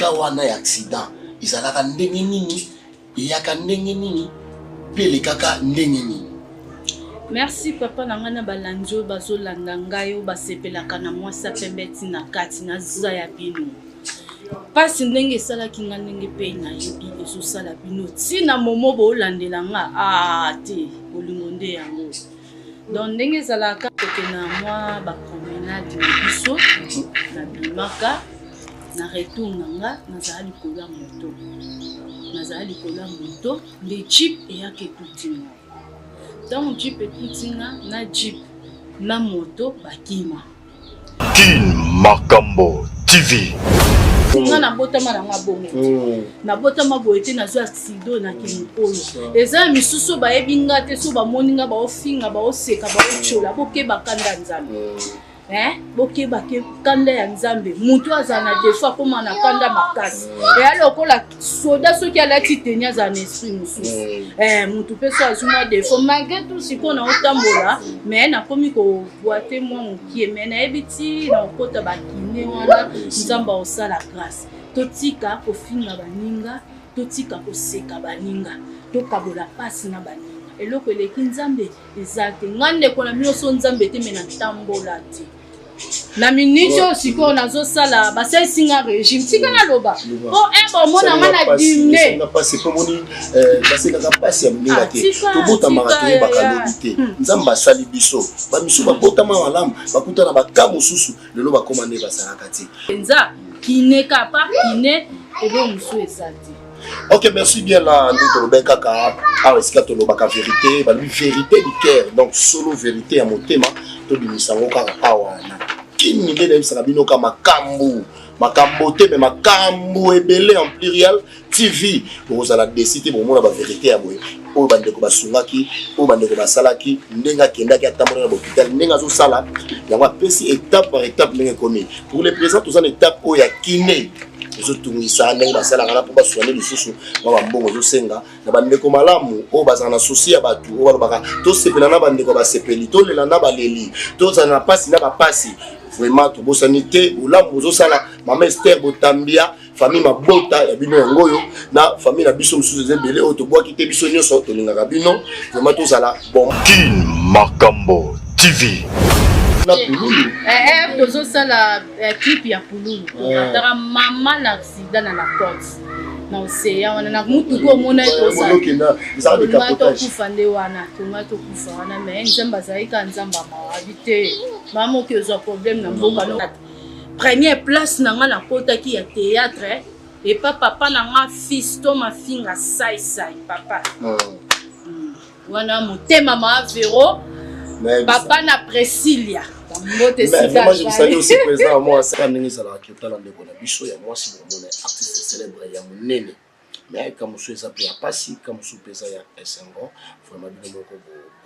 kawana ya accident izalaka ndenge nini eyaka ndenge nini pe le kaka ndenge nini. Merci papa na ngana balanjo bazolanda ngai o basepelaka na mwasi pembe tina kati na za ya bino. Pasi ndenge esalaki nga ndenge mpe nayebi ezosala bino ntina momo boolandela nga te bolingo nde yango. Donc ndenge ezalaka koke na mwa bapromenade na biso na bimaka na retour na nga nazala likolo ya moto. Nazala likolo ya moto nde jeep eyaka etutinga. Ntango jeep etutinga na jeep na moto bakima. Kin Makambo TV. Nga na botama na nga bongo. Na botama boye te nazwa accident na Kinipolo. Eza misusu bayebi nga te so bamoni nga baofinga baoseka baochola bokeba kanda nzambe. Bokeba kanda ya nzambe. Mutu azala na defo akoma na kanda makasi. Lokola soda soki alati teni aza na esprit mosusu. Mutu pe so azuma defo malgré tout siko na otambola mais nakomi koboite mwa mokie mais nayebi ti na okota bakine wana nzambe osala grâce. Totika kofinga baninga, totika koseka baninga, tokabola pasi na baninga. Eloko eleki nzambe ezate ngande kona mioso nzambe te mena tambola te. Na minitio siko nazosala basayisinga régime tika na loba po mona ngana dîner na passe po moni baseka ka passe ya mninga te tobota marathon bakalodi te nzamba sali biso ba miso babota ma malamu bakuta na bakamu susu lelo bakomande basalaka te nza kine kapa kine ebo musu esati. Ok, merci bien là, nous te kaka est-ce que tu as vérité, la vérité du cœur, donc solo vérité à mon thème, tu dis ça au kaka awana. Qui ni de sabino kama makambo, makambo te mais makambo ebele en pluriel TV. Vous allez décider pour moi la vérité à moi. O bande ko basungaki, o bande ko basalaki, ndenga kendaki atamona na hôpital, ndenga zo sala, ya wa pesi étape par étape ndenga komi. Pour les présents tous en étape o ya kiné. Ezotungisa ndenge basalaka na po baswane lisusu ba mbongo zosenga na bandeko malamu o bazana na souci ya batu o balobaka to sepela na bandeko basepeli to lela na baleli to zana pasi na bapasi vraiment to bosani te olamu zosala mama Esther Botambia famille mabota ya bino yangoyo na famille na biso mususu zembele o to boaki te biso nyoso to lingaka bino vraiment to zala bon. Kin Makambo TV. Na Pululu tozo sala clip ya Pululu tara mama na accident na la côte na océan wana na mutu ko mona to sala ça de capotage kufa nde wana tomato kufa wana mais nzamba zaika nzamba mawabite mama ki ozo problème na mboka no première place na nga na kota ki ya théâtre et papa na nga fisto ma finga sai papa wana motema ma Vero papa na Priscilla. Mais moi je salue aussi président moi ça ndenge sala ki tala ndeko na biso ya moi si mon artiste célèbre ya monene mais comme je ça peut passer comme sous pesa ya Esengo vraiment bien moko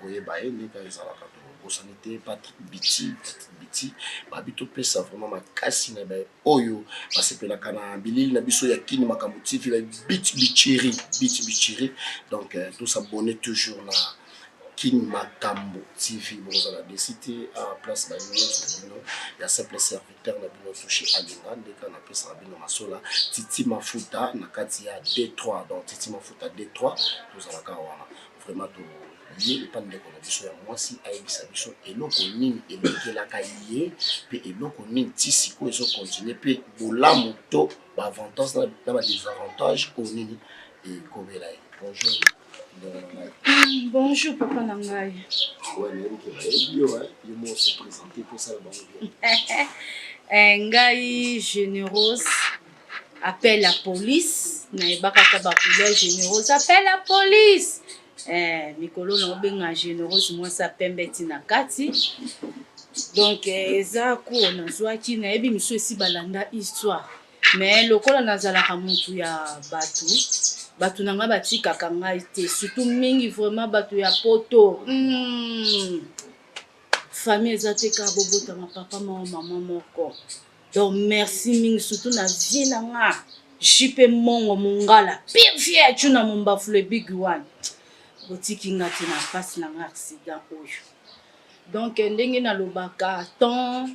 koyeba ene ka sala ka to sanité Patrick Biti babito pesa vraiment makasi na ba oyo basepela kana bilili na biso ya kini makambo TV la bichiri donc tout s'abonner toujours na Kin Makambo TV, vous allez décider à place de il y a simple serviteur na bino touché à l'Ingan, des cas na pesa bino masola, Titi Mafuta, na katia D3, donc Titi Mafuta D3, vous allez kawana vraiment tout lié le pan de condition ya moi si aibisa biso eloko nini elokela kaye pe eloko nini tisiko ezo continuer pe bolamu to ba avantage na ba désavantage au nini et kobela. Bonjour. Bonjour papa Nangai. Ngai généreuse appelle la police. Naibaka kabakula généreuse appelle la police. Mikolo na obenga généreuse moi ça pembeti na kati. Donc eza ko na zwaki na ebi miso esi balanda histoire. Mais lokola nazalaka mutu ya batu nanga batika kanga te surtout mingi vraiment batu ya poto famille ezate ka bobota ma papa ma maman moko donc merci mingi surtout na vie nanga jipe mongo mongala pire vie tuna momba fle big one botiki ngati na passe na accident oyo donc ndenge na lobaka temps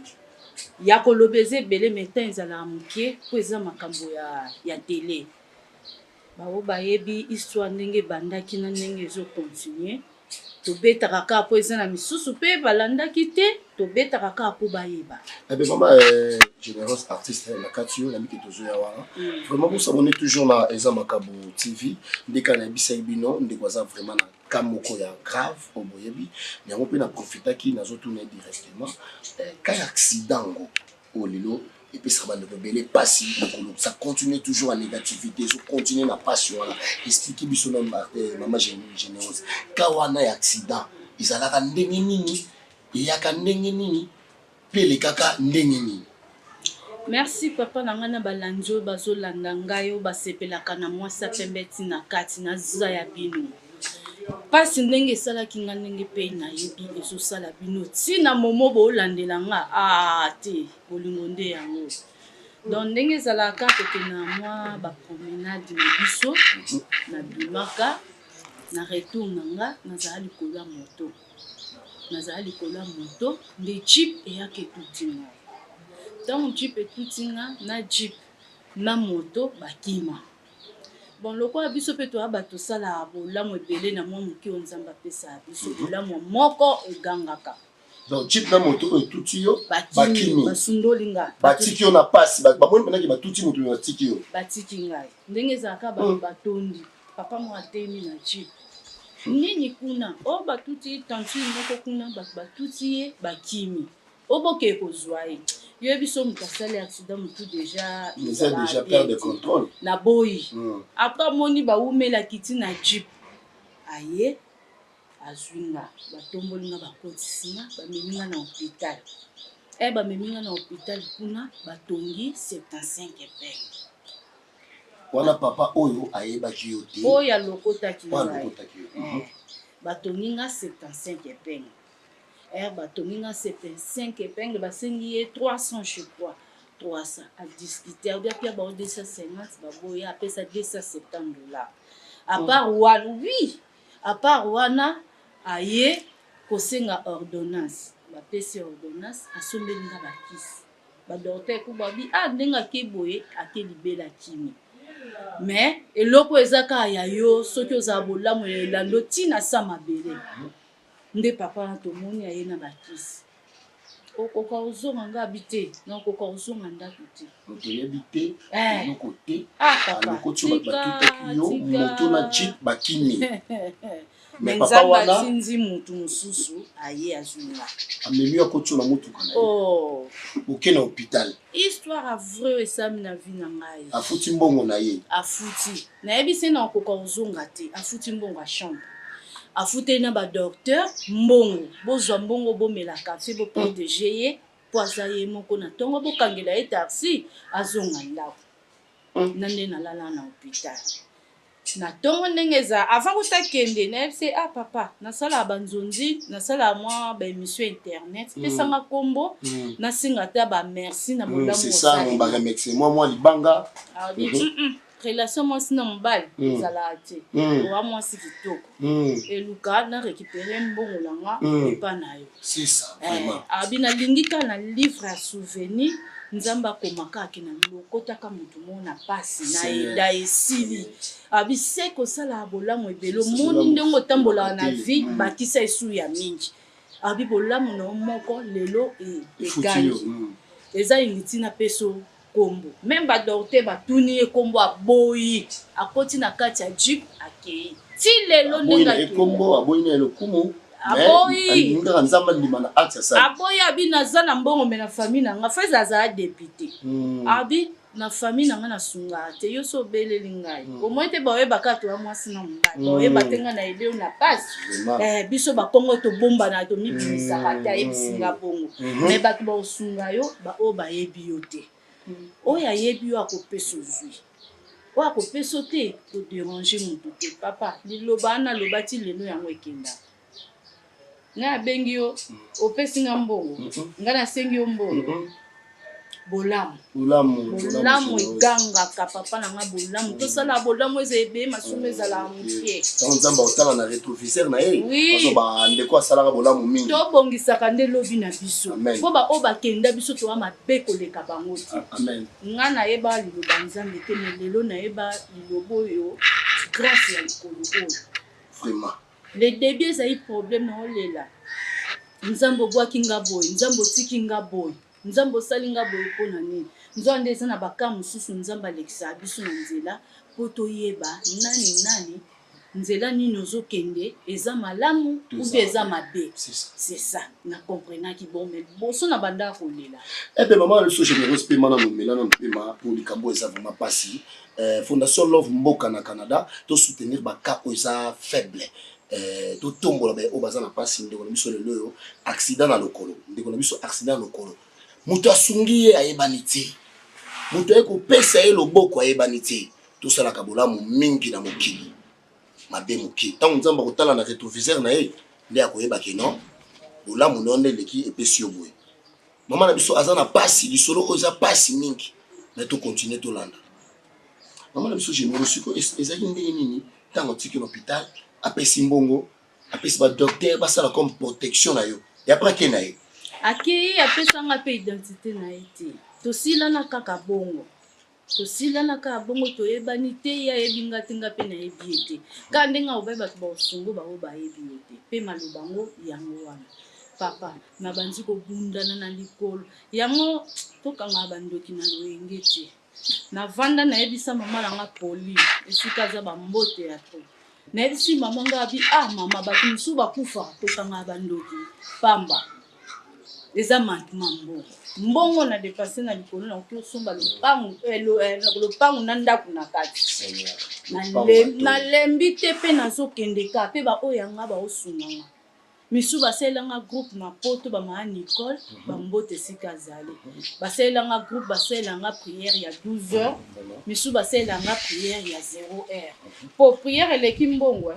ya kolobeze bele meta ezala muke po eza makambo ya télé bao bayebi histoire ndenge bandaki na ndenge ezo continuer tobetaka kaka po eza na misusu mpe balandaki te tobetaka kaka po bayeba maman généreuse artiste na kati yo nayebiki tozoya wana vraiment bosabone toujours na eza makambo tv ndeka nayebisaki bino ndeko aza vraiment na ka moko ya grave oyo boyebi yango mpe naprofitaki nazotuna directement ka ya accident ngo oyo lelo epesaka bandeko ebele pasi lokolo ça continue toujours en négativité so continue na passion wana explique biso na mama généreuse ka wana ya accident ezalaka ndenge nini eyaka ndenge nini mpe elekaka ndenge nini. Merci papa na ngana balandi oyo bazolanda ngai oyo basepelaka na mwasi pembe ntina kati na za ya bino pasi ndenge esalaki nga ndenge mpe nayebi ezosala bino ntina momo boolandela nga te bolingo nde yango donc ndenge ezalaka tokende na mwa bapromenade na biso na bimaka na retour na nga nazala likolo ya moto nde jeep eyaka etuti ngai ntango jeep etuti nga na jeep na moto bakima bon lokola biso mpe toya bato osala bolamu ebele na mwa moke oyo nzambe apesa biso bolamu moko egangaka donc jeep na moto oyo etuti yo bakimi basundoli nga batiki yo na pasi bamoni mpenaki batuti moto oyo batiki yo batiki ngai ndenge ezalaka bato batondi papa mo atemi na jeep nini kuna oyo batuti tantine moko kuna bato batuti ye bakimi oboke kozwa ye yo biso moto asali accident motu déjà perte de contrôle na boyi après amoni bawumelaki ti na jeep aye azwi nga batomboli nga bakotisi nga bamemi nga na hôpital bamemi nga na hôpital kuna batongi 75 epenge wana papa oyo ayebaki yo te oyo alokotaki ngai batongi nga 75 epenge batongi nga 75 épingle basengi ye 300 je crois 300 à discuter odia pia bao 250 baboya apesa 270 $. À part wana aye kosenga ordonnance bapesi ordonnance asombeli nga bakisi badocteur ko babi ndenge akeboye akelibela kimi mais eloko ezaka ya yo soki ozala bolamu elando ntina sa mabele nde papa na tomoni aye na bakisi okoka ozonga nga bite na okoka ozonga ndako te otoyebi te eloko te papa alokoti yo batutaki yo moto na jeep bakimi mais papa wana atinzi mutu mosusu aye azwinga amemi akoti yo na motuka na ye oke na hôpital histoire avreux esami na vi na ngai afuti mbongo na ye afuti nayebi se na okoka ozonga te afuti mbongo a chambre afuteli na badocteur mbongo bozwa mbongo bomela kafe boprotege ye po aza ye moko na ntongo bokangela ye taxi azonga ndako na nde nalala na hôpital na ntongo ndenge eza avant kotakende nayebi se papa nasala banzonzi nasala mwa baémission internet pesanga nkombo nasinga ata bamerci na bolamu mwa libanga relation mwasi na mobali ezalaka te owa mwasi kitoko eluka na récupere mbongo nanga epa na yo abi nalingi kaka na livre ya souvenir nzambe akomaka ake na lokotaka motu mo na pasi na eda esili abi se kosala bolamu ebele omoni ndenge otambolaka na vie bakisa esu ya mingi abi bolamu na yo moko lelo egangi eza ingitina peso kombo même badocteur batuni ye kombo aboyi akoti na kati ya jeep akei ti lelo ndenge kombo aboyi na lokumu aboyi nzamba ndima na acte ça aboyi abi naza na mbongo me na famille nanga feza azala député abi na famille nanga na sunga te yo so beleli ngai omoi te baoyebaka to ya mwasi na mobali baoyeba te nga na eleo na pasi biso bakongo tobombana tomibimisaka te ayebisinga bongo me bato baosunga yo baoyo bayebi yo te oyo ayebi yo akopesa ozwi oyo akopesa te koderange motu te papa liloba naloba ti lelo yango ekenda ngai abengi yo opesi nga mbongo ngai nasengi yo mbongo bolamu egangaka papa na nga bolamu tosala bolamu eza ebe masumu ezala mokie nzambe otala na rétroviseur na ye ndeko asalaka bolamu mingi tobongisaka nde lobi na biso mpo baoyo bakenda biso towa mabe koleka bango te nga nayeba liloba nzambe te me lelo nayeba liloba oyo grâce ya likolo oyo vraiment le début ezali problème na olela nzambe obwaki nga boye nzambe otiki nga boye nzambe osali nga boye mpo na nini nzambe eza na baka mosusu nzambe alekisa biso na nzela mpo toyeba nani nzela nini ozokende eza malamu ou eza mabe c'est ça na comprenaki bon mais boso na banda kolela ebe maman leso généreuse pema na nomela na pema pour likambo eza vraiment pasi fondation Love Mboka na Canada to soutenir baka eza faible to tombola ba obaza na pasi ndeko na biso lelo yo accident na lokolo ndeko na biso accident na lokolo mutu asungi ye ayebani te mutu ayeko pesa ye loboko ayebani te to sala ka bolamu mingi na mokili mabe moki tango nzamba kotala na rétroviseur na ye nde akoyeba ke non bolamu nonde leki epesi yo boye mama na biso aza na pasi lisolo oza pasi mingi mais to continuer to landa mama na biso généreux siko ezaki ndenge nini tango tiki l'hôpital apesi mbongo apesi ba docteur basala comme protection na yo et après ke na ye akei apesanga mpe identité na ye te tosilana kaka bongo toyebani te ye ayebi nga te nga mpe nayebi ye te kaka ndenge obai bato baosungo bango bayebi yo te mpe malobango yango wana papa nabandi kobundana na likolo yango tokanga bandoki na loyenge te navanda nayebisa mama nanga poli esika aza bambote ya to nayebisi mama nga abi mama bato mosusu bakufaka tokanga bandoki pamba eza manquement mbongo na dépassé na likolo na okosomba lopangu na ndako na kati nalembi te mpe nazokende ka mpe baoyo yanga baosunganga misu basalelanga groupe na poto bamaa Nicole bambote esika azali basalelanga groupe basalelanga prière ya 12 heures misu basalelanga prière ya 0 heure po prière eleki mbongo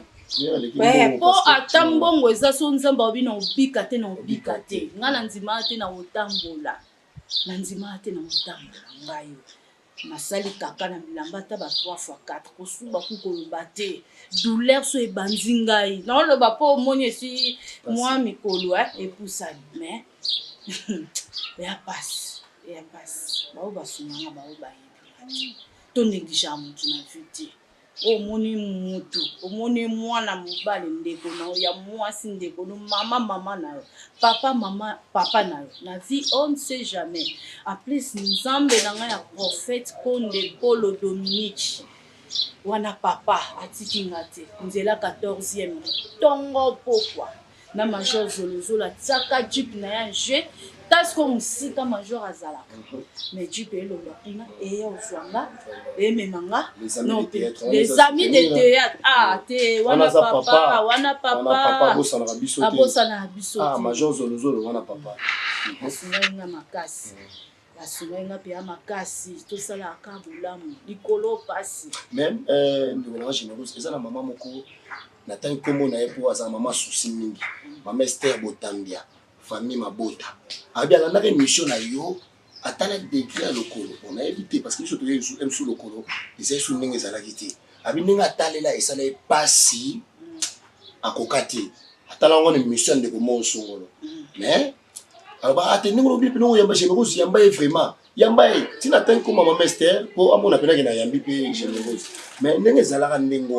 po ata mbongo eza so nzambe obi na obika te nga na ndima te na otambola ngayo nasali kaka na bilamba ata ba 3 fois 4 kosuba kukoloba te douleur so ebandi ngai naoloba po omoni esi mwa mikolo epusani mais ya pasi bao basunganga bao bayebi to négligea mutu na vie te omoni mutu omoni mwana mobali ndeko na ya mwasi ndeko no mama na yo papa na yo na vie on ne sait jamais en plus nzambe na nga ya prophète Konde Polo Dominique wana papa atikinga te nzela 14e tongo pokwa na major zolozola tsaka jupe na ya je tasko musika major azalaka mais jupe elonga kuna eya oswanga ememanga non les amis de théâtre te wana papa abosana biso major zolozolo wana papa asunga makasi asunga pe makasi tosala aka bolamu likolo pasi même ndeko na généreuse eza na mama moko na tangi kombo na ye po aza mama souci mingi mama Esther Botambia famille mabota abi alandaka émission na yo atala degré ya lokolo on a évité parce que biso toye sous lokolo ezali sous ndenge ezalaki te abi ndenge atalela esala epasi akoka te atala ngo na émission ndeko mo osongolo mais aba atendingo lobi pe no yamba généreuse yamba e vraiment yamba e tina tangi ko mama Esther po amona penaki na yambi pe généreuse mais ndenge ezalaka ndenge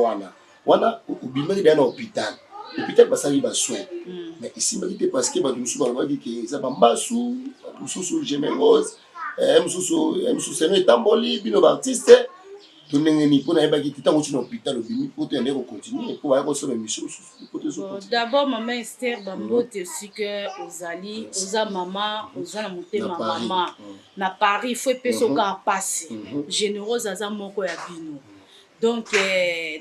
wana ubimaki na hôpital basali ba soin mais ici malité parce que bato musu ba dit que ça bambasu mususu généreuse mususu seno etamboli bino ba artiste to ndenge ni pona yeba ki tango tina hôpital obimi po te ndeko continuer po ba ko so émission d'abord maman Esther bambote aussi que ozali oza mama oza na motema mama na Paris faut peso ka passer généreuse aza moko ya bino donc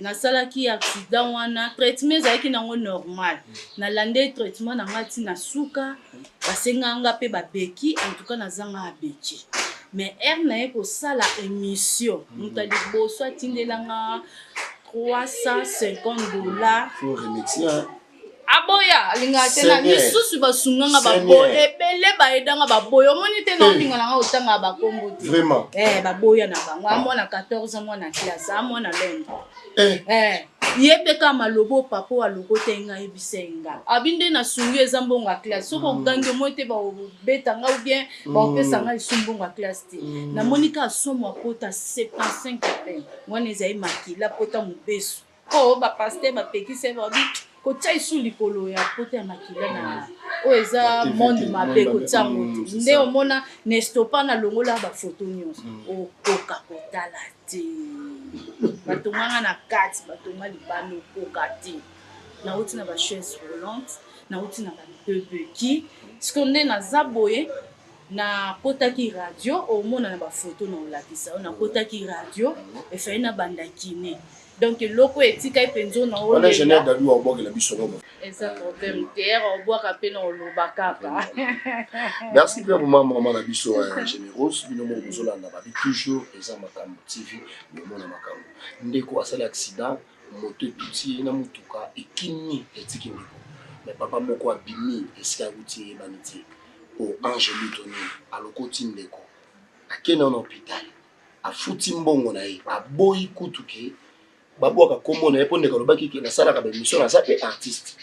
nasalaki accident wana traitement ezalaki nango normal nalande traitement na ngati na suka basenganga pe babeki en tout cas nazanga abeki mais na ye kosala émission moto aliboso atindelanga $350 faut remercier aboya alinga te na misusu basunganga baboya ebele baedanga baboya omoni te na opinga nanga otanga bakombo te vraiment baboya na bango amona 14 mois na classe amona londres yebeka malobo papa aloko te nga ebisenga abinde na sungi eza mbongo ya classe soko gangi mo te ba betanga ou bien ba pesa nga isumbongo ya classe te na monika somo akota 75 peine ngone ezai makila pota mubesu ko ba pasteur ba pekise ba bi ko tsa isu likolo ya pota ya makila na o eza monde mabe ko tsa moto nde omona nestopa na longola ba photo nyonso o koka kotala te batonganga na kati batonga libano koka te na uti na ba chaise roulante na uti na ba bebeki skonde na zaboye na kotaki radio omona na ba photo na olakisa na kotaki radio efai na bandakine donc loko etika epenzo na on est général d'alu au bord de la bisono eza problème terre au bois kapé na olobakaka merci pour maman na biso générose bino mo bozola na ba toujours eza makambo TV le mona makambo ndeko asala accident moto tuti na mutuka ekini etiki ndeko mais papa moko abimi esika uti baniti o Angeli Tony alokoti ndeko akena na hôpital afuti mbongo na ye aboyi kutuke baboka kombo na epo ndeko lobaki ki na sala ka émission na sape artiste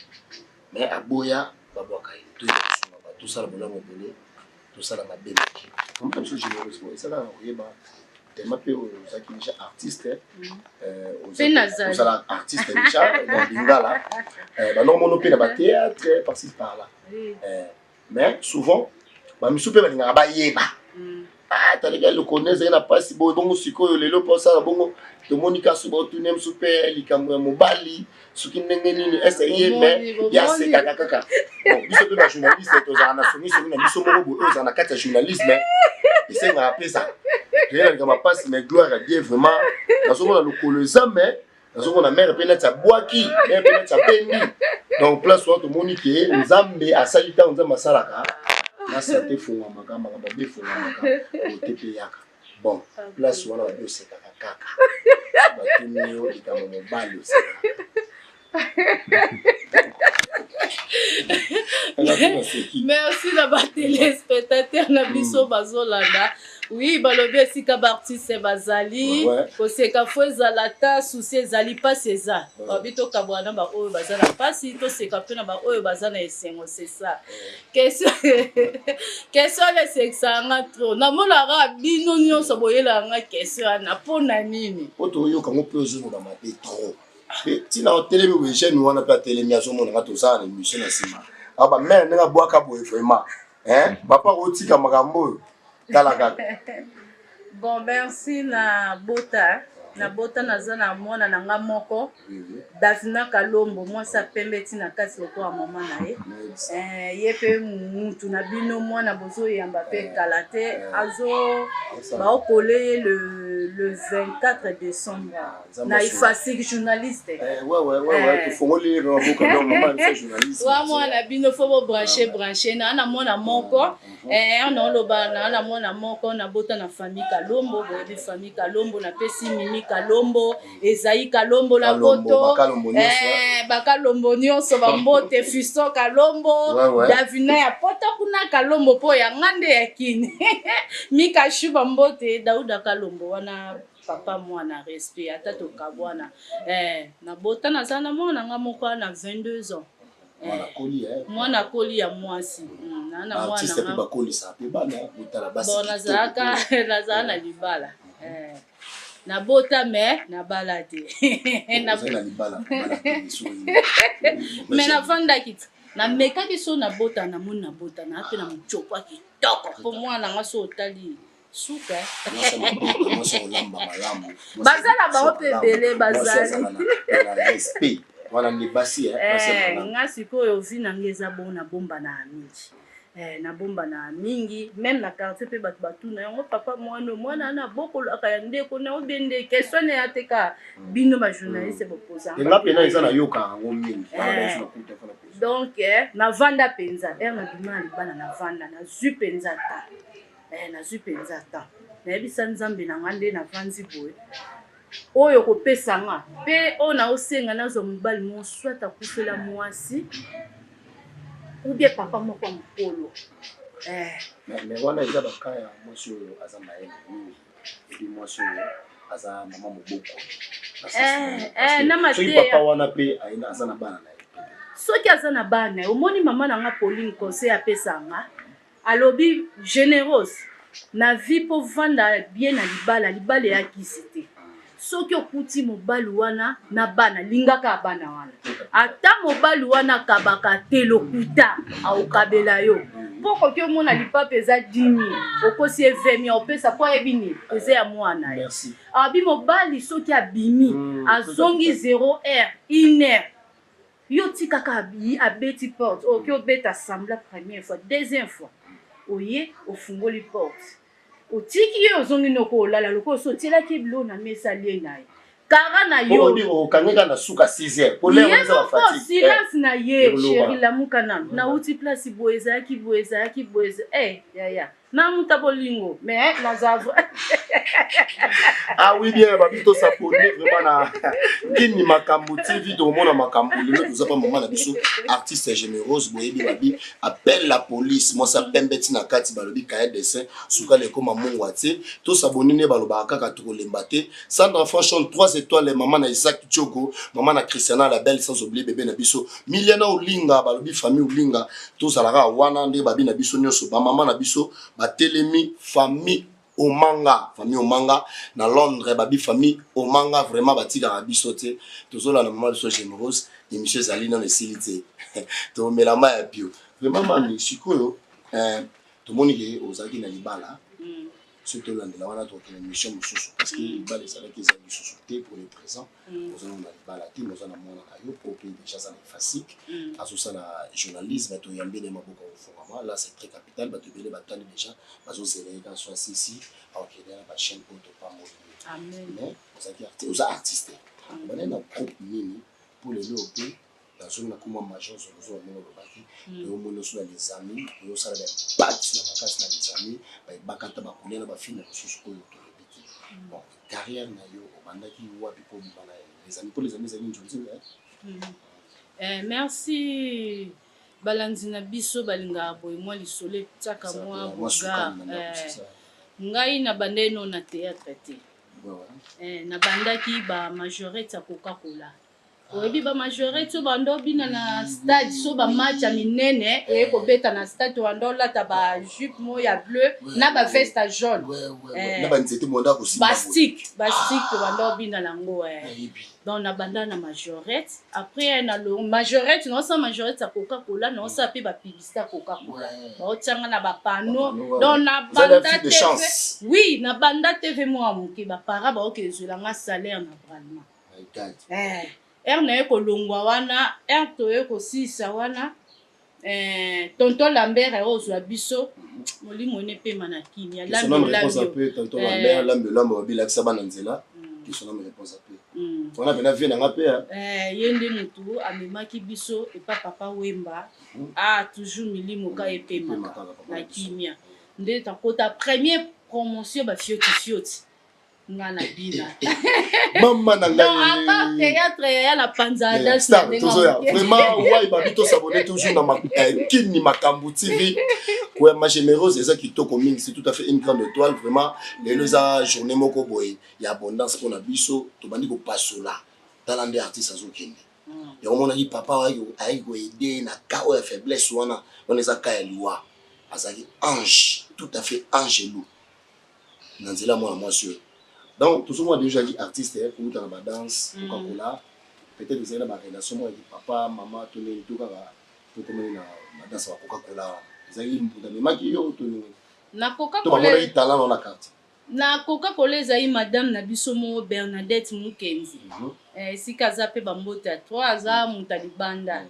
mais aboya baboka ye to yosuma ba tout ça la bolango belé tout ça la mabele comme ça généreuse moi ça là oyeba tellement peu ozaki déjà artiste ozala artiste déjà dans lingala ba normalement pe na ba théâtre par-ci par là mais souvent ba misu pe ba linga ba yeba t'as les gars le connaissent na pasi bo bongo sikoyo lelo posa bongo to monika suba tunem super likamwe mobali suki ndenge nini essayer mais ya se kaka bon biso pe ba journaliste to za na somi na biso moko bo za na kati ya journalisme essayer na pesa rien kama pasi mais gloire à Dieu vraiment na somo na lokolo zamé na somo na mère pe na ta boaki mère pe na ta bendi donc place où to monike nzambe asalita nzambe asalaka na santé fonga makamba ba be fonga makamba o tepe yaka bon place wana ba se kaka ba tumio ikamo mobali merci na ba téléspectateurs na biso bazolanda oui balobi esika baartiste bazali koseka fo ezala ta susi ezali pasi eza babi tokabwana na baoyo baza na pasi toseka mpe na baoyo baza na esengo c'est ça question lesexanga tro namonaka bino nyonso boyelanga question wana mpona nini po toyokango mpe ozomona mabe tro ntina otelemi boye jeune wana mpe atelemi azomonanga tozala na émission na nsima a bamere ndenge abwaka boye vraiment papa kotika makambo oyo tala kaka bon merci na bota naza na mwana na nga moko Davina Kalombo mwasi apembe ntina kati lokola mama na ye ye mpe mutu na bino mwana bozoyamba mpe kala te baokole ye le 24 décembre na ifasik journaliste wa mwana bino fo bobranche na mwana moko na mwana moko na bota na famille Kalombo boyebi famille Kalombo na pesi Mimi Kalombo Ezaï Kalombo na koto bakalombo nyonso bambote Fiso Kalombo Davina ya pota kuna Kalombo po ya ngande ya kini Mika Shuba mbote Dauda Kalombo wana papa mwana respect atato kabwana na bota na sana mwana nga moko na 22 ans mwana koli ya mwasi na mwana artiste pe bakolisa pe bana utala basi bon nazala na libala na bota me na balade na libala mais na vanda kit na meka kiso na bota na mona na bota na pe na mchokwa kitoko po mwana nga so otali suka bazala ba opebele bazali respect wana ni basi nga sikoyo vina ngeza bona bomba na mingi na bomba na mingi même na quartier pe batu na yango papa mwana na bokolo aka ndeko na obende question ya teka bino ba journaliste bopoza nga pena eza na yoka ngo mingi donc na vanda penza na bima libana na vanda na zu penza ta na zu penza ta na yebisa nzambe na ngande na vanzi boy oyo kopesa nga pe ona osenga nazo mobali mo soit akufela mwasi ou bien papa moko mokolo mais wana eza bakaya mwasi oyo aza mayele ebi mwasi oyo aza mama moboko na soki papa wana pe aza na bana na ye soki aza na bana omoni mama na nga Pauline conseil apesa nga alobi générose na vie po vanda bien na libala eyakisi te soki okuti mobali wana na bana lingaka bana wana ata mobali wana akabaka te lokuta aokabela yo mpo koki omona lipapa eza 10 okosi evemi opesa po ayebi nini eza ya mwana ye abi mobali soki abimi azongi 0 heure 1 heure yo tikaka abeti porte oki obeta sambla première fois deuxième fois oye ofungoli porte otiki yo ozongi noko olala loko so tielaki bilo na mesa lie na ye kara na yo okangeka na suka 6 heures pour les gens fatigue silence na ye chéri lamuka na uti place boezaki ya na muta bolingo mais na zavre ah oui bien babito s'abonner vraiment na kini makambo TV to mona makambo lelo nous pas maman na biso artiste généreuse boyebi babi appelle la police moi ça pembeti na kati balobi cahier dessin suka le koma mongwate to s'abonner ne baloba kaka to lembate Sandra Franchon 3 étoiles maman na Isaac Tchogo maman na Christiana la belle sans oublier bébé na biso Miliana Olinga balobi famille Olinga to salara wana nde babi na biso nyoso ba maman na biso Telemi famille Omanga na Londres babi famille Omanga vraiment batika na biso te tozola na maman so généreuse et monsieur Zalina ne silite to melama ya bio vraiment mami sikoyo to monike ozaki na libala surtout landela wana to kene mission mususu parce que libala ça qui est mususu te pour le présent ozana na libala ti ozana mona kayo pour payer déjà ça est facile aso ça la journalisme to yambele maboko ofungama là c'est très capital ba to bele batani déjà bazo zérer quand soit ici alors qu'il y a la chaîne pour to pas mourir amen mais aux artistes on est dans groupe nini pour les lobes dans une comme major sur le zone de baki et au monde sur les amis et au salaire batch na vacances na les amis ba bakata ba kulela ba fina susu ko to biki bon carrière na yo obandaki wapi ko bana les amis pour les amis zali njonzi merci balanzina biso balinga boy moi lisole tsaka moi boga ngai na bandeno na théâtre te na bandaki ba majorette ya Coca-Cola oyebi ba majorette so bando bina na stade so ba match ya minene e ko beta na stade wando lata ba jupe mo ya bleu na ba veste jaune na ba nzete monda ko simba bastique to bando bina nango donc na banda na majorette après na lo majorette non sa majorette ya Coca-Cola non sa pe ba publicité Coca-Cola ba otanga na ba panneau donc na banda TV oui na banda TV mo amuki ba para ba okezela nga salaire na bralma na eko longwa wana to eko sisa wana tonton Lambert ozwa biso molimo ne pe manakini ya tonton Lambert lambe babila kisaba na nzela question na réponse peu on a vena vena ngape yende mutu amemaki biso et papa Wemba toujours milimo ka epema na kimia nde takota première promotion ba fioti ngana bina maman na ngai non théâtre ya la panzada vraiment ouais babito s'abonner toujours dans ma kini makambo TV ouais ma généreuse eza kitoko mingi c'est tout à fait une grande étoile vraiment les loza journée moko boy ya abondance pour na biso to bandi ko pasola talande artiste azokende ya omona ki papa ayi ko aider na kao ya faiblesse wana on eza ka ya liwa azaki ange tout à fait angelou nanzela moi sûr. Donc, tout ce monde déjà dit artiste, pour dans la danse, Coca-Cola, peut-être que c'est la relation avec papa, maman, tout le monde, tout comme la danse avec Coca-Cola. Ils ont pour des maquilleurs, tout na Coca-Cola. Tout le talent dans la carte. Na Coca-Cola, ils ont madame Nabisomo Bernadette Mukenzi. Si kazape bambota 3 za mutalibanda.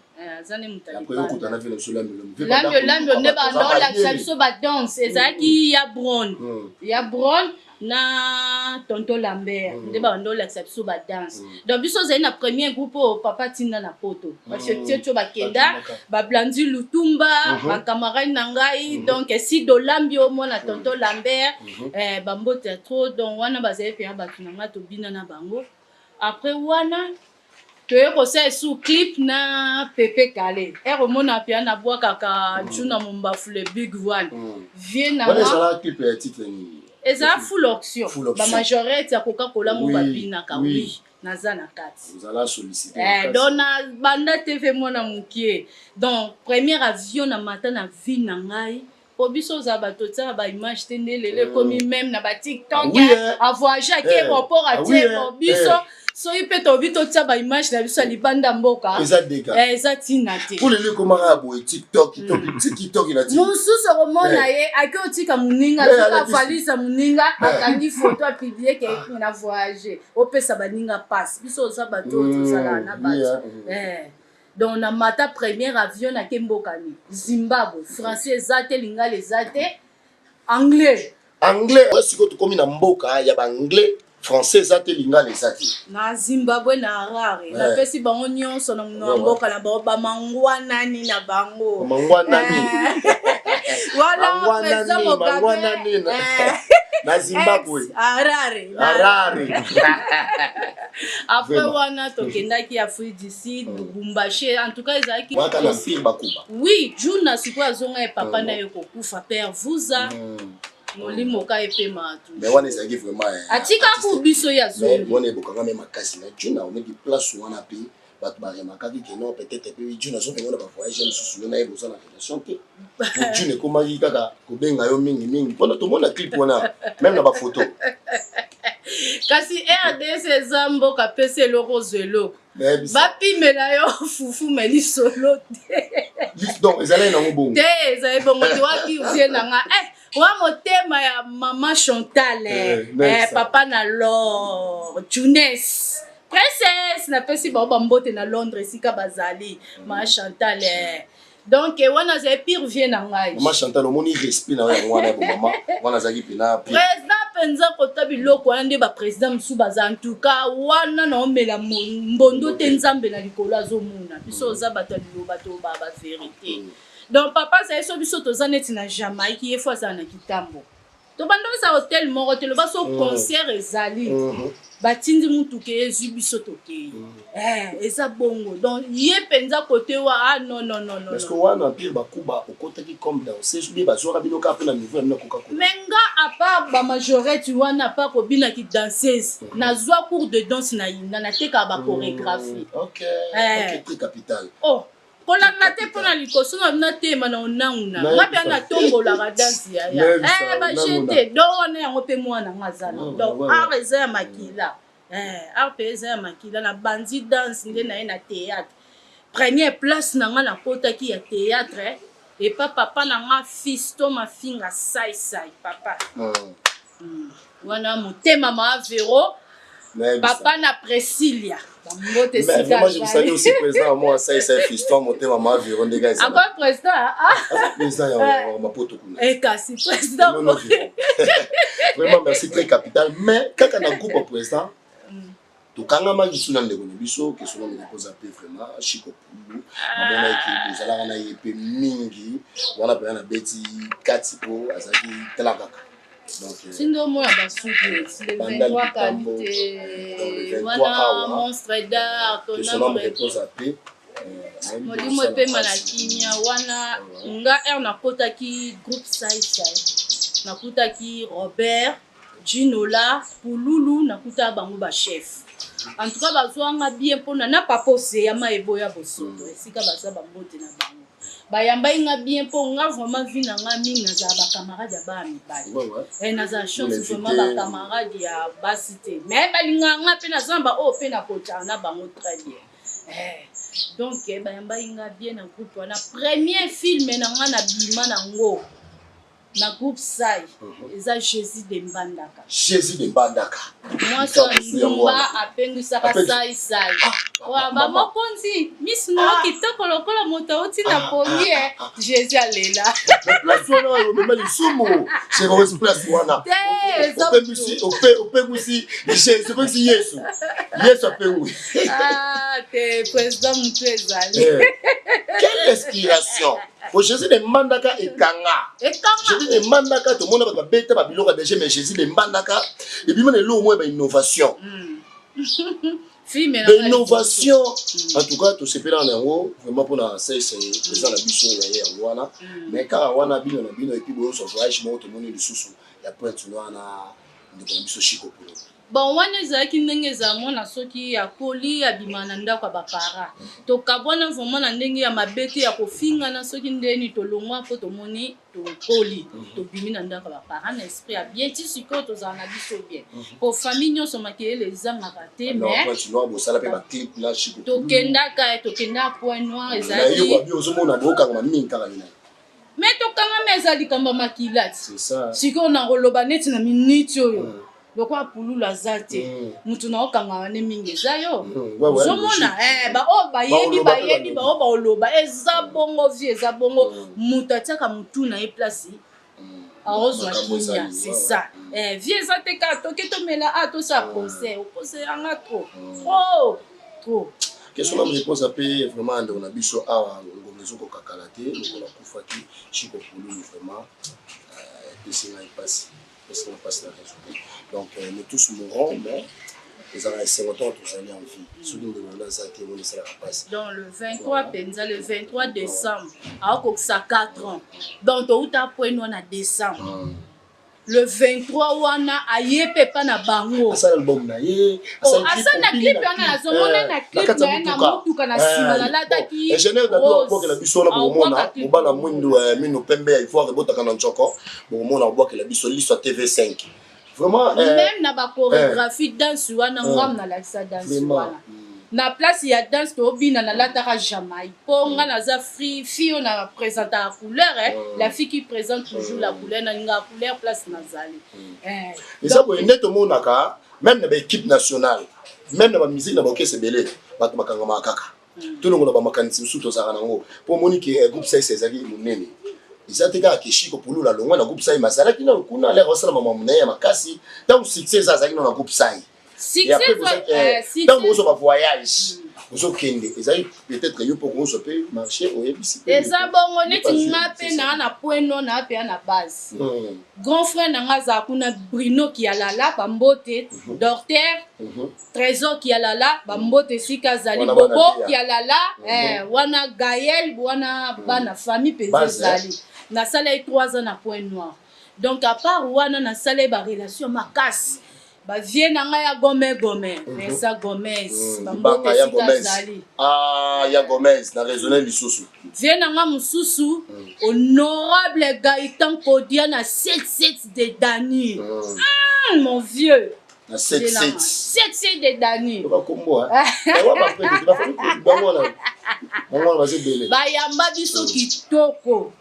Zane mutalibanda. Après, on a fait le soleil. Lambe ne ba ndola biso ba danse, ezaki ya Brown. Ya Brown. na tonton Lambert nde bando l'acception ba danse donc biso zali na premier groupe papa tinda na poto parce que tieto bakenda ba blandi lutumba ba camarade nangai donc si do lambi au moins na tonton Lambert bambo théâtre donc wana bazali pe ba tunanga to bina na bango après wana to ko sous clip na Pepe Kale remona pia na bwa kaka tuna mumbafule big one vient na wana clip ya titre ni eza full option ba majorité ya Coca-Cola mo babina ka oui naza na kati vous allez solliciter donc na banda TV mona mukie donc premier avion na matin na vie na ngai po biso za bato tsa ba image tendelele komi même na ba TikTok a voyager ke rapport à tie biso so ipe to bito tsa ba image na biso libanda mboka eza tina te pour le komara bo TikTok TikTok ina ti mususu romona ye akotika muninga ka valisa muninga akangi photo a publier ke na voyager opesa baninga passe biso za bato to sala na bato donc na mata premier avion na kembokani Zimbabwe français zate lingala zate anglais siko to komi na mboka ya ba anglais français zate lingala zate na Zimbabwe na Harare na pesi bango nyonso na mboka na ba mangwana ni na bango mangwana ni wala pesa mangwana ni na Zimbabwe Harare après wana tokendaki Afrique du Sud Lubumbashi en tout cas ezaki waka na pire bakuba oui juna siko azonga papa na yoko kufa père vuza molimo ka epema tu mais wana ezaki vraiment atika ku biso ya zone wana ebokanga même makasi na juna on dit place wana pe bato baremakaki ke non peut-être pe juna so pengo na ba voyage mususu na eboza na relation te pour juna komaki kaka kobenga yo mingi mpona tomona clip wana même na ba photo kasi RDC zambo ka pese loko zelo bapimela yo fufu meli solo te donc ezala na ngobongo te ezala bongo te wapi uvie nanga wa motema ya mama Chantal papa na Laure Junes princesse na pesi ba mbote na Londres sika bazali ma Chantal donc wana za pire vient na ngai mama Chantal omoni respect na wana bo mama wana zaki pina président penza kota biloko wana nde ba président musu baza en tout cas wana na omela mbondo te nzambe na likolo azomuna biso za bato liloba to ba vérité donc papa ça so biso toza neti na Jamaïque ye fois ça na kitambo to bando sa hotel moko te lo ba so concert ezali batindi mutu ke ezu biso toke eza bongo donc ye penza côté wa non parce que wana pire bakuba okotaki comme danser je dis ba zo rabino ka na niveau na Coca-Cola menga à part ba majorité wana pas ko bina ki danseuse na zwa cours de danse na yinda na teka ba chorégraphie OK très capital kola na te pona likoso na tema na onanguna ngapi ana tombola ka danse ya ba jete do na yango pe mwana ngazana donc areza ya makila areza ya makila na bandi danse nde na na théâtre première place na nga na kotaki ya théâtre et papa na nga fisto mafinga sai papa wana motema ma Véro papa na Priscilla mais vraiment je vous salue aussi président moi ça fiston monter maman Véro de gars encore président président ya mapoto kuna kasi président non vraiment merci très capital mais kaka na groupe président to kanga ma gisuna ndeko biso ke sona me posa pe vraiment chiko pulu mabona ki uzala na yepe mingi wana pe na beti katipo azaki telaka donc sindo mo ya basuku le 23 qualité wana monstre d'art to na me posa pe molimo pe manakimia wana nga na kotaki groupe sai na kotaki Robert Ginola Pululu na kuta bango ba chef en tout cas bazwanga bien pona na papose ya maeboya bosoto esika baza bambote na bango bayamba inga bien po nga vraiment vie na nga mingi na za ba camarade ya ba mibali na za chance vraiment ba camarade ya basité mais balinga nga pe na zamba o pe na kota na bango très bien donc bayamba inga bien na groupe wana premier film na nga na bima na ngo na groupe Sai eza Jésus de Mbandaka. Jésus de Mbandaka. Moi so ngumba apengisaka Sai. Wa ba mokonzi Miss Noa kitoko lokola moto oti na pomi Jésus alela. Place wana yo mema lisumu. C'est quoi place wana? Opengusi Jésus ko si Yesu. Yesu apengu. Ah, te président mutu ezali. Quelle inspiration. Pour Jésus de Mbandaka et Kanga. Jésus de Mbandaka, tout le monde va bêter, va biloga déjà, mais Jésus de Mbandaka, et puis, il y a au moins une innovation. L'innovation, en tout cas, tout ce pays en haut, vraiment pour la c'est présent la bicho, il y a Wana, mais quand on a bien, et puis, on se voyage, tout le monde est sous, il y a point de nous, on a une bicho chico. Bon, wana ezalaki ndenge ezamo na soki ya koli ya bimana ndako ya bapara tokabwana vraiment na ndenge ya mabete ya kofinga na soki ndeni tolongwa po tomoni tokoli tobimi na ndako ya bapara na esprit ya bien ti sikoyo tozala na biso bien po famille nyonso makeyele ezangaka te mais tokendaka point noir ezalaki mais tokangama eza likambo makilati sikoyo na koloba neti na miniti oyo lokwa pululu aza te mutu na okanga ne mingi eza yo ozomona bayebi bao baoloba eza bongo vie eza bongo mutu atiaka mutu na ye place aozwa kinya c'est ça vie eza te ka toke tomela tosala procès opose yanga trop question na réponse ape vraiment ndeko na biso awa ngomezo kokakala te lokola kufaki chiko pululu vraiment esinga ipasi esinga pasi na résultat. Donc nous tous mourrons, mais les années 50 ans, tous allés en vie. Souvenez de nous, ça a été mon essai à passer. Donc le 23 Penza, le 23 décembre, à ça 4 ans. Donc au point nous en décembre. Le 23 wana ayepe pa na bango. Asa album na ye, asa na clip na zomona na clip na mutuka na sima na lataki. Ingénieur na do ko la biso na bomona, obana mwindu mino pembe il faut rebota kana nchoko. Bomona obwa ke la biso liso TV5. Vraiment même na ba chorégraphie danse wana ngam na la danse wana. Na place ya danse to bina na lataka Jamaïque. Ponga na za fille on a présenté la couleur la fille qui présente toujours la couleur na nga couleur place nazali. Et ça pour net au monaka même na équipe nationale même na ba musique na ba orchestre belé bato bakanga makaka. Tout le monde ba makanisi suto za nango pour monique groupe ça c'est zaki munene. Izateka akishiko pulula longwa na groupe ça masala kina kuna le rosala mama munaya makasi donc succès za zaki na groupe ça. Et après, dans vos voyages, vous avez peut-être que vous pouvez marcher au EBC. Et ça, bon, on est un point non à la base. Grand frère n'a Bruno qui a là, Bambote, Dorter, Trésor qui a là, Bambote, Sikazali, Bobo qui a là, Wana Gaël, Wana Bana, famille Pézali. Na salé 3 ans à point noir. Donc, à part Wana, na salé ba relation ma casse. Ba vie na nga ya Gomez Mesa Gomez Bambote Sikazali ya Gomez na raisonner lisusu vie na nga mususu honorable Gaëtan Kodia na 77 de Dani mon vieux na 77 de Dani ba kombo wa ba pete ba fa ba bazebele ba yamba biso kitoko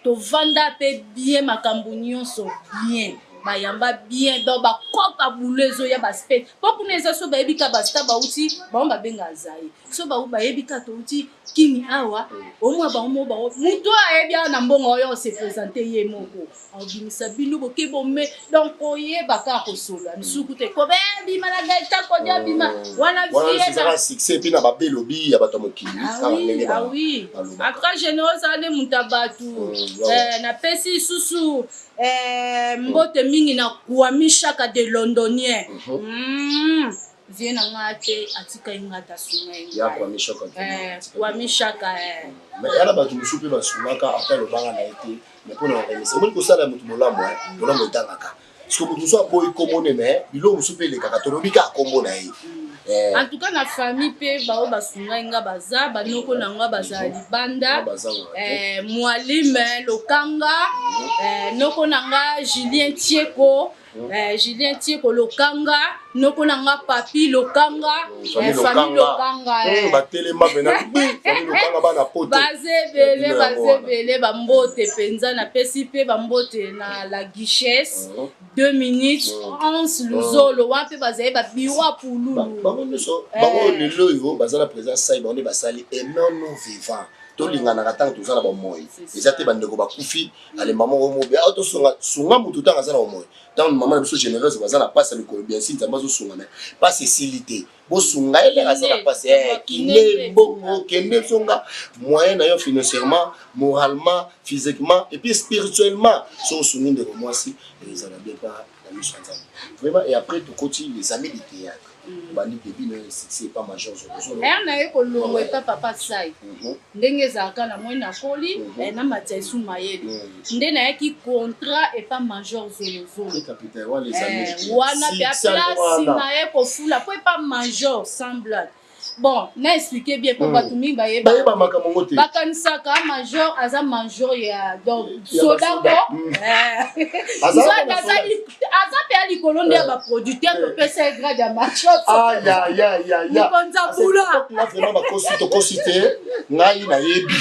to vanda pe bien makambo nyonso bien bayamba bien donc ba kopa bulezo ya baspe pour neza so ba ebika basta ba uti ba mba benga azai so ba ebika to uti kini awa omwa ba muto ayebia na mbongo yo se présenter ye moko obimisa bino boke bombe donc oyeba ka kosola misuku te ko bebi malaga ta ko dia bima wana vie ça succès puis na ba belobi ya bato mokili ah oui atra généreux ale mutabatu na pesi susu mbote mingi na kuamishaka de londonien vie na ngate atika ingata sunga ya kuamishaka kuamishaka mais yala ba tumusupe ba sunaka après le banga na été mais pour na remise on ko sala mutu molamo molamo itangaka parce que mutu so boy komone mais bilo musupe le kaka to lobika kombo na ye. En tout cas, la famille pe bao basunga inga baza banoko nanga baza libanda Mwalim Lokanga noko nanga Julien Tieko Julien Tieko Lokanga, Nokonanga Papi Lokanga, famille Lokanga. Batelema bena famille Lokanga bana poto. Bazebele bambote penza na PCP bambote na la guichesse 2 minutes 11 luzolo wape bazaye ba biwa pululu. Bango lelo yo bazala présence sai bande basali non vivant. Tolingana katanga tozana ba moyi. Ezate bandeko bakufi ale maman omobe auto sunga mutu tanga zana omoyi. Tant maman na biso généreuse bazana passe le col bien si nzambazo sunga mais pas cécilité. Bo sunga ele azana passe kine bongo kende sunga moyen na yo financièrement, moralement, physiquement et puis spirituellement. So sungi de moi si ils en bien pas la mission nzambe. Vraiment et après tout continue les amis du théâtre. Bandi début c'est pas majeur sur le na eko longo eta papa sai ndenge zaka na moi na koli na Mathieu Mayele ndé na yaki contrat et pas major zolo le capitaine wa les amis wana pe place na eko fula po pas major semblable. Bon, n'a expliqué bien pour Batumi Bayeba makamongote. Bakanisaka major aza major ya donc soda ko. Aza pe ali kolonde ya ba producteur to pesa grade ya major. Ya. Konza bula. Na vraiment ba cosité ngai na yebi.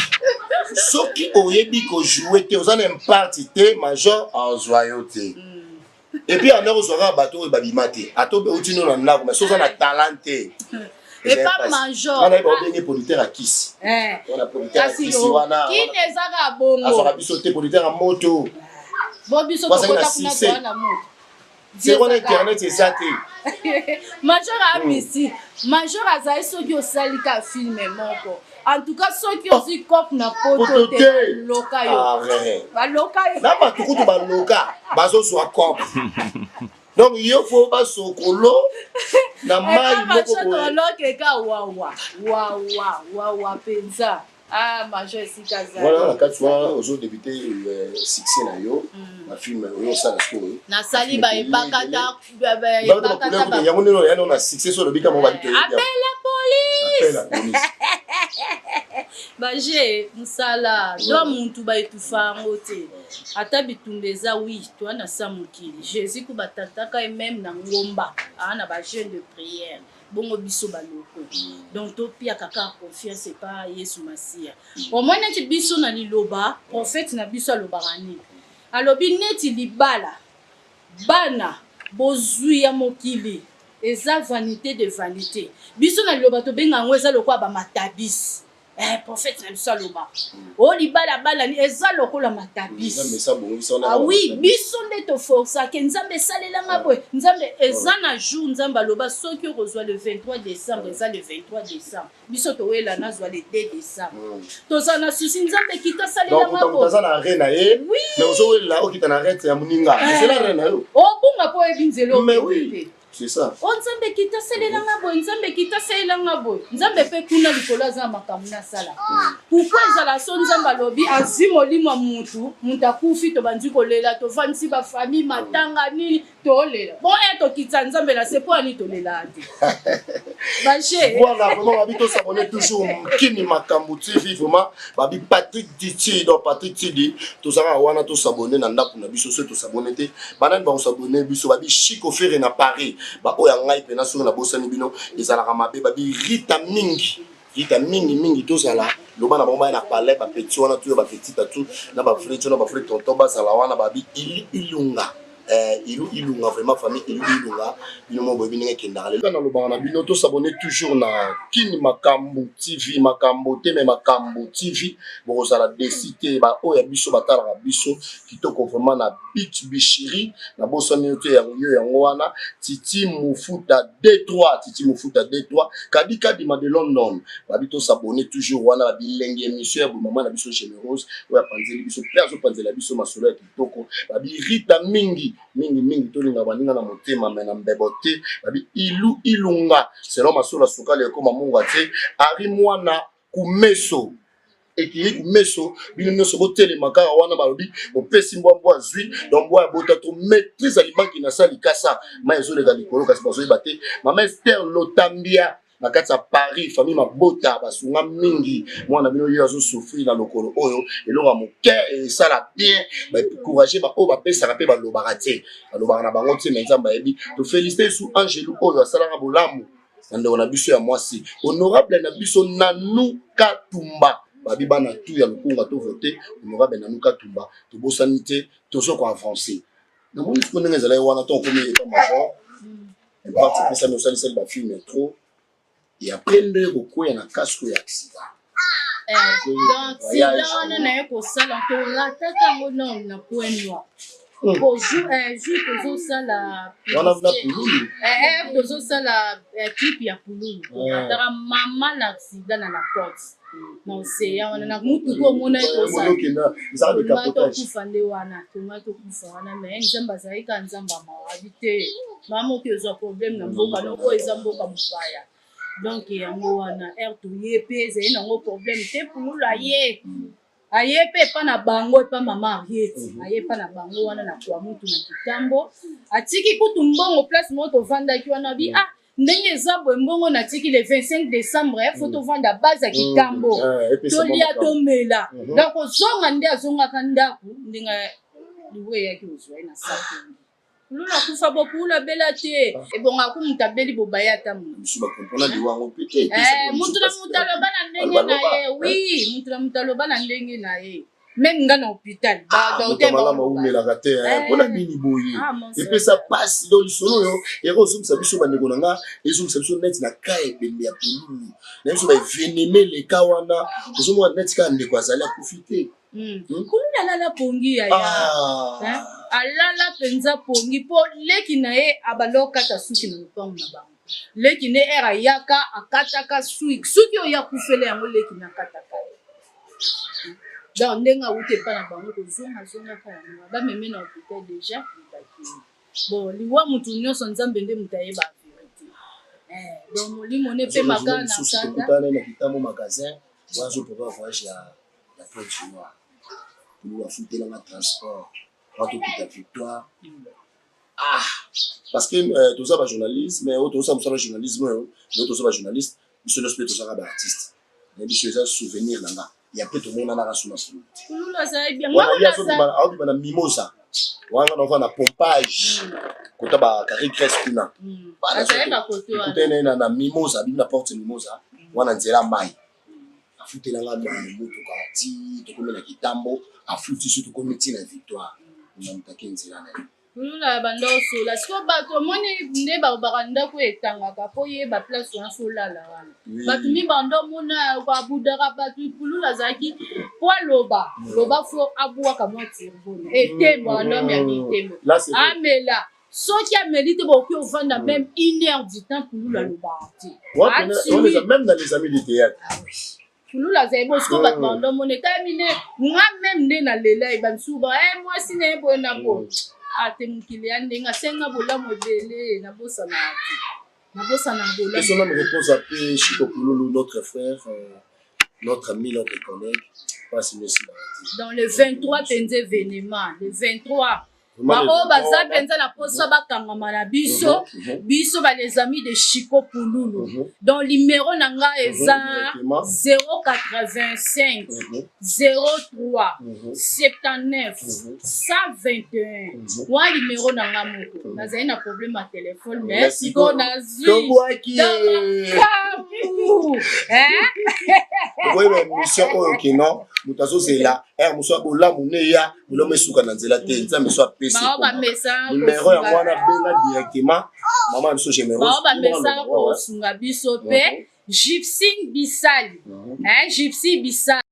Soki oyebi ko jouer te ozana parti te major en joyauté. Et puis en heure ozora bateau e babimate. Atobe utino na ndako mais soza na talenté. Et pas major. On a bien producteur à Kiss. On a producteur à Kiss wana. Qui n'est pas bongo. On a bisoté producteur à moto. Bobiso to kota kuna na moto. C'est on internet c'est ça té. Major a misi. Major azai soki osalika film moko. En tout cas soki osi cop na poto te loka yo. Ba loka yo. Na ba tukutu ba loka. Bazo so cop. Donc il faut pas sokolo na mai moko wa penza major sikaza voilà la 4 fois aux autres débuté succès na yo ma film yo ça la story na sali ba ebakata ya monelo ya na succès sur le bika mo ba bito appelle la police baje musala do muntu ba etufango te ata bitumbeza oui toi na samukili Jésus ku batataka et même na ngomba ana ba jeune de prière bongo biso baloko donc to pia kaka confiance c'est pas Yesu Masia au moins neti biso na liloba prophète na biso alobarani alobi neti libala bana bozui ya mokili eza vanité de vanité biso na liloba to benga ngo eza lokwa ba matabis prophète na biso aloba o libala bala ni eza lokola matabis ah oui biso nde to força ke nzambe salelanga boy nzambe eza na jour nzambe aloba soki ozwa le 23 décembre eza le 23 décembre biso to wela na zwa le 2 décembre to za na susi nzambe kita salelanga boy donc to za na reine ye mais ozo wela okita na rete ya muninga c'est la reine yo o bunga po ebinzelo mais oui c'est ça on nzambe kita salelanga boy nzambe kita salelanga boy nzambe pe kuna likolo za makambo na sala pourquoi ezala so nzambe alobi azimolimo mutu akufi to banzi kolela to vansi ba famille matanga nini tolela bon eto kita nzambe na c'est pour ni tolela ate baje voilà vraiment babito s'abonner toujours Kini Makambo TV vraiment babi Patrick Titi donc Patrick Tidi to sara wana to s'abonner na ndako na biso so to s'abonner te banani ba s'abonner biso babi Chico Ferre na Paris ba oya ngai pena so na bosani bino ezalaka mabe babi Rita mingi to sala loba na bomba na palais ba petit wana to ba petit tatu na ba frère na ba frère tonton ba sala wana babi ilunga ilunga vraiment famille ilunga bino mo bobi ninga kendale na loba na bino to s'abonner toujours na Kini Makambo TV Makambo te mais Makambo TV bo sala déciter ba oya biso batala biso kitoko vraiment na Beach Bichiri na bosani to ya yango wana Titi Mufuta D3 Kadi ma de London babito s'abonner toujours wana ba bilenge émission ya maman na biso généreuse oya panzeli biso perso panzela biso masolo ya kitoko babi Rita mingi tolinga baninga na motema mena mbebote babi ilunga selon masolo sukali ekoma munga te ari mwana kumeso ekiri kumeso bino nyonso botelema kaka wana balobi opesi mbwa zwi donc mbwa ya bota to maîtrise alibanki na sali kasa ma ezoleka likolo kasi bazoyeba te mama Esther Lotambia na kati ya Paris famille mabota basunga mingi mwana bino yo azo souffrir na lokolo oyo elonga moke et ça la bien ba encourager ba o ba pesa ka pe ba lobaka te balobaka na bango te mais nzamba yebi to féliciter sous Angelo oyo asalanga bolamu ndeko na biso ya mwasi honorable na biso Nanou Katumba babi bana tout ya lukunga to voter honorable Nanou Katumba to bosani te to so ko en français na moni ko ndenge zala wana to ko mi major et parti pesa no sali sali ba film trop et après nde ko ya na casque ya accident donc si là on a ko sala to la tata ngona na poenwa pour jouer toujours ça la wana vna pululu toujours ça la clip ya pululu tara mama la accident na la porte non c'est ya wana na mutu ko mona ko ça ça de capotage kufa nde wana tomato kufa wana mais nzamba zaika nzamba mawabite mama ko zo problème na mboka no ko ezamboka mufaya donc yango wana air to yepe ze na ngo problème te pululu ayepe pa na bango pa mama arieti ayepa na bango wana na kwa mutu na kitambo atiki kutu mbongo place moto vanda ki wana bi ndenge ezabwe mbongo na tiki le 25 décembre photo vanda base ya kitambo tolia tomela donc ozonga nde azonga kandaku ndinga liwe yaki ozwa na sapo lula kufa bokula bela te ebonga ku mutabeli bobaya tamu suba kompona diwango pete mutu na mutalo bana ndenge na ye oui mutu na mutalo bana ndenge na ye même nga na hôpital docteur malama umela kate pona bini boye epesa passe dans le solo yo ero zumsa biso bandeko nanga ezumsa biso net na kae bembe ya pululu na biso ba veneme le kawana ozomo net ka ndeko azali profiter kuna lala pongi ya alala penza pongi po leki na ye abaloka ta suki na lupango na bango leki ne era yaka akataka suki oya kufele yango leki na kataka donc ndenga ute pa na bango zonga kala ba meme na hôpital déjà bon liwa mutu nyonso nzambe nde mutaye ba vérité donc molimo ne pe makana na kanda na kitamo magasin wazo pour voyage ya Côte d'Ivoire pour affronter la transport quand tu victoire parce que tout ça va journaliste mais tout ça me journalisme tout ça va journaliste monsieur le tout ça va artiste mais monsieur ça souvenir là il y a peut-être monde na rasuna sulu kulula za bien moi na mimosa wanga na na pompage kota ba carré crespina ba za kote wa kutene na mimosa bi na porte mimosa wana nzela mai afutela nga mutu kati to komela kitambo afuti surtout comité na victoire na mutake nzela na kulula bandoso la siko bato moni nde ba baranda ko etangaka po ye ba place wana solala wana bato mi bando mona ba budara bato kulula zaki po loba fo abua kamwa tirbone etembo ando ya mitembo amela soki amelite boki ovanda même 1 heure du temps kulula lobati on les a même dans les amis du théâtre kulula za ebo siko bato bando mona tamine nga même nde na lela ba msuba moi sine bo na bo ate mukili ndenga senga bola modele na bosa na bola. Et son homme repose à peu Chico Pululu, notre frère, notre ami, notre collègue. Passe merci. Dans le 23 tenze événement, le 23 Baro baza penza na posa bakangama na biso ba les amis de Chico Pululu. Donc numéro nanga eza 085 03 79 121. Wa numéro nanga moko. Naza na problème à téléphone mais siko nazui. Oui, mais monsieur Okino, mutazo zela, monsieur bola muneya, bulome suka na nzela te, nzambe so apesi. Numéro ya mwana benga directement, maman so numéro. Ba message ko sunga biso pe Gypsy Bissali. Gypsy Bissali.